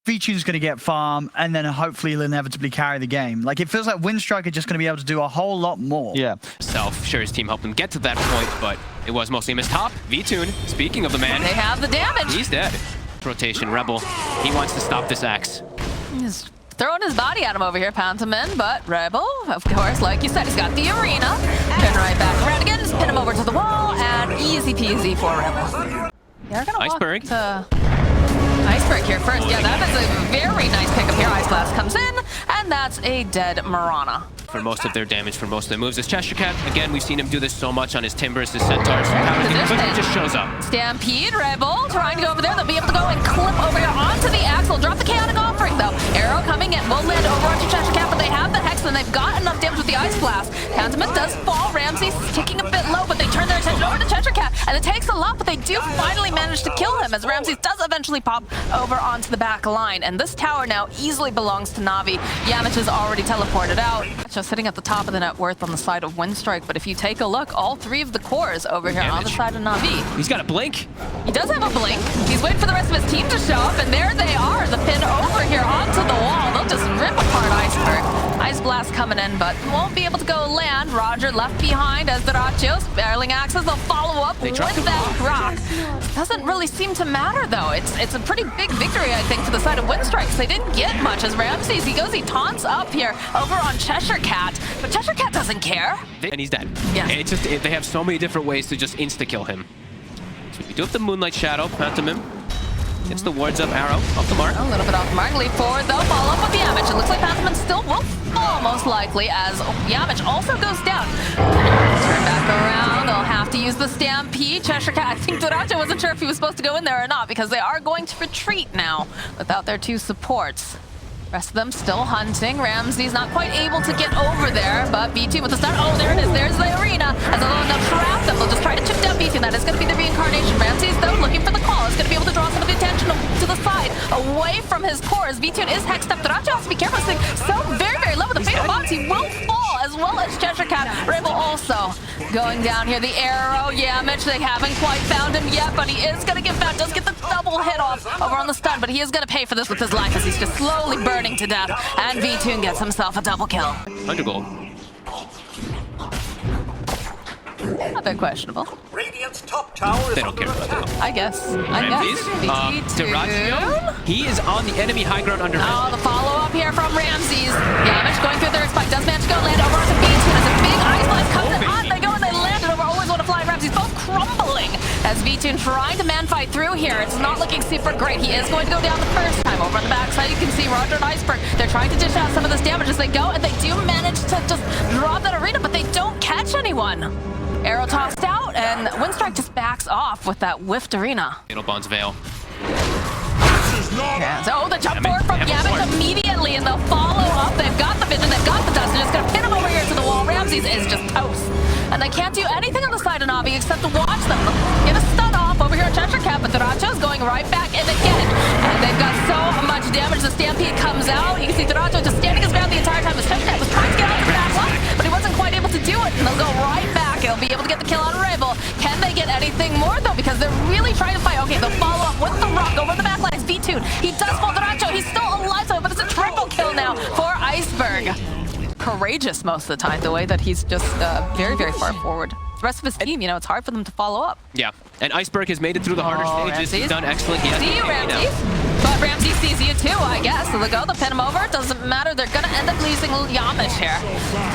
V-Tune's going to get farm, and then hopefully he'll inevitably carry the game. Like, it feels like Winstrike are just going to be able to do a whole lot more. Yeah. Sure, his team helped him get to that point, but it was mostly a missed top. V-Tune, speaking of the man. They have the damage. He's dead. Rotation, Rebel. He wants to stop this axe. He's throwing his body at him over here, Pantomin, but Rebel, of course, like you said, he's got the arena. Turn right back around again, just pin him over to the wall, and easy peasy for Rebel. They're gonna Iceberg. walk to Iceberg here first. Yeah, that is a very nice pickup here. Ice Blast comes in, and that's a dead Mirana. For most of their damage, for most of their moves. This Cheshire Cat, again, we've seen him do this so much on his Timbers, his Centaurs, but he just shows up. Stampede, Rebel, trying to go over there. They'll be able to go and clip over here onto the axle. Drop the chaotic offering, though. Arrow coming in. Will land over onto Cheshire Cat, but they have the Hex, and they've got enough damage with the Ice Blast. Pantomin does fall. Ramsey's ticking a bit low, but they turn their attention over to Cheshire Cat, and it takes a lot, but they do finally manage to kill him, as Ramsey does eventually pop over onto the back line. And this tower now easily belongs to NaVi. Yamich is already teleported out. Just sitting at the top of the net worth on the side of Winstrike, but if you take a look, all three of the cores over here on the side of NaVi. He's got a blink. He does have a blink. He's waiting for the rest of his team to show up, and there they are, the pin over here onto the wall. They'll just rip apart Iceberg. Ice Blast coming in, but won't be able to go land. Roger left behind as the Rachos, barreling axes. They'll follow up with that rock. Doesn't really seem to matter, though. It's a pretty big victory, I think, for the side of Winstrike. They didn't get much as Ramses, he taunts up here over on Cheshire Cat, but Cheshire Cat doesn't care. And he's dead. Yeah. It's just, they have so many different ways to just insta-kill him. So we do have the Moonlight Shadow, Pantomim. Gets the wards up, arrow, off the mark. A little bit off the mark, leap forward though, follow up with the Yamich. It looks like Pantomim still will fall, most likely, as Yamich also goes down. Turn back around, they'll have to use the Stampede. Cheshire Cat, I think Doracho wasn't sure if he was supposed to go in there or not, because they are going to retreat now without their two supports. Rest of them still hunting. Ramsey's not quite able to get over there, but B2 with the stun. Oh, there it is. There's the arena. As they'll trap them, they'll just try to chip down B2. That is going to be the reincarnation. Ramsey's, though, looking for the call. It's going to be able to draw some of the attention to the side, away from his core, as B2 is hexed up. Doracho has to be careful. This thing so very, very low with the fatal bombs. He will fall, as well as Cheshire Cat. Rebel also going down here. The arrow, Yamich, they haven't quite found him yet, but he is going to get found. Does get the double hit off over on the stun, but he is going to pay for this with his life, as he's just slowly burning to death. And V-Tune gets himself a double kill. 100 gold. A bit questionable. Radiant's top tower They don't care about that. I guess. Ramses, Doracho, he is on the enemy high ground under. Oh, the follow-up here from Ramses. Yamich going through their spike. Does manage to go land over onto V-Tune as a big ice blast comes in on. They go and they land it over. Always want to fly Ramses. Both crumbling as V-Tune trying to man-fight through here. It's not looking super great. He is going to go down the first time. Over on the backside, you can see Roger and Iceberg. They're trying to dish out some of this damage as they go, and they do manage to just draw that arena, but they don't catch anyone. Arrow tossed out, and Winstrike just backs off with that whiffed arena. Fatal Bonds Veil. Yeah, so the jump forward from Yamich immediately, and they'll follow up. They've got the vision, they've got the dust. They're just going to pin him over here to the wall. Ramses is just toast. And they can't do anything on the side of NaVi except to watch them. Get a stun off over here at Cheshire Cat, but Doracho's going right back in again. And they've got so much damage. The Stampede comes out. You can see Doracho just standing his ground the entire time. As Cheshire Cat was trying to get out of the back line, but he wasn't quite able to do it. And they'll go right back. He'll be able to get the kill on Rebel. Can they get anything more, though? Because they're really trying to fight. Okay, they'll follow up with the rock over the back line. It's V2. He does fall Doracho. He's still alive, so but it's a triple kill now for Iceberg. Courageous most of the time, the way that he's just very, very far forward. The rest of his team, you know, it's hard for them to follow up. Yeah, and Iceberg has made it through the harder stages. He's done excellent. He see you, Ramses. But Ramses sees you too, I guess. So they'll go, they'll pin him over. It doesn't matter. They're going to end up losing Yamich here.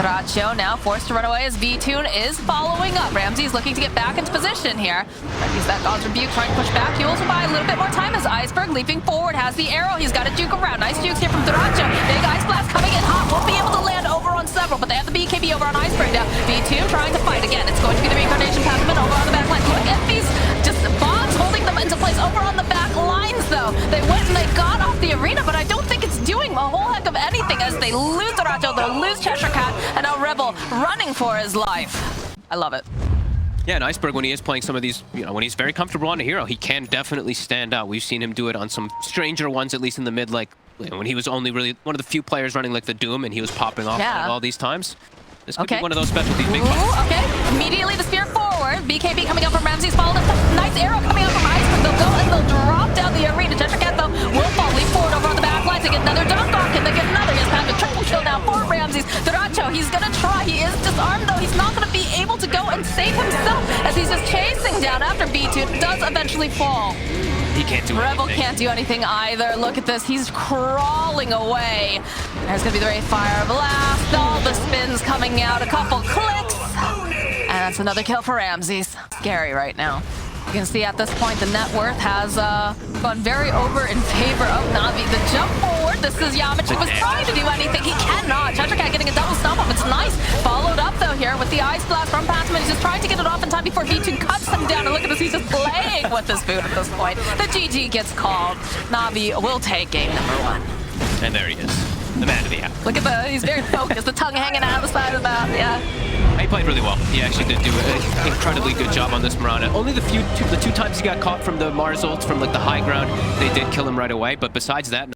Doracho now forced to run away as V-Tune is following up. Ramses looking to get back into position here. Use that God's Rebuke, trying to push back. He will buy a little bit more time as Iceberg leaping forward has the arrow. He's got to juke around. Nice jukes here from Doracho. Big Ice Blast coming in hot. Won't be able to land over on several, but they have the BKB over on Iceberg now. V-Tune trying to fight again. It's going to be the reincarnation Pantomin over on the back line. Look at these just bombs holding them into place over on the back lines, though. They went and they got off the arena, but I don't think it's doing a whole heck of anything as they lose Doracho, they'll lose Cheshire Cat, and now Rebel running for his life. I love it. Yeah, and Iceberg, when he is playing some of these, you know, when he's very comfortable on a hero, he can definitely stand out. We've seen him do it on some stranger ones, at least in the mid, like when he was only really one of the few players running like the Doom, and he was popping off all these times. This could be one of those specialties. Big okay. Immediately the spear forward. BKB coming up from Ramses, followed up. Nice arrow coming out from Iceberg. They'll go and they'll drop down the arena. Cheshire Cat, though, will fall. Leap forward over on the back another dunk off. Can they get another? Yes, Patrick, triple kill now for Ramses. Duracho, he's gonna try. He is disarmed though. He's not gonna be able to go and save himself as he's just chasing down after B2 does eventually fall. He can't do Rebel anything. can't do anything either. Look at this. He's crawling away. There's going to be the Wraith Fire Blast. All the spins coming out. A couple clicks. And that's another kill for Ramses. Scary right now. You can see at this point the net worth has gone very over in favor of NaVi. The jump forward. This is Yamich. He was trying to do anything. He cannot. Cheshirecat getting a double stomp up. It's nice. Followed up though here with the Ice Blast from Passman. He's just trying to get it off in time before B2 cuts him down. And look at this. He's just playing with his food at this point. The GG gets called. NaVi will take game number 1. And there he is. The man of the hour. Look at the, he's very focused. The tongue hanging out the side of the mouth. Yeah. He played really well. He actually did do an incredibly good job on this Mirana. Only the two times he got caught from the Mars ult from like the high ground, they did kill him right away. But besides that,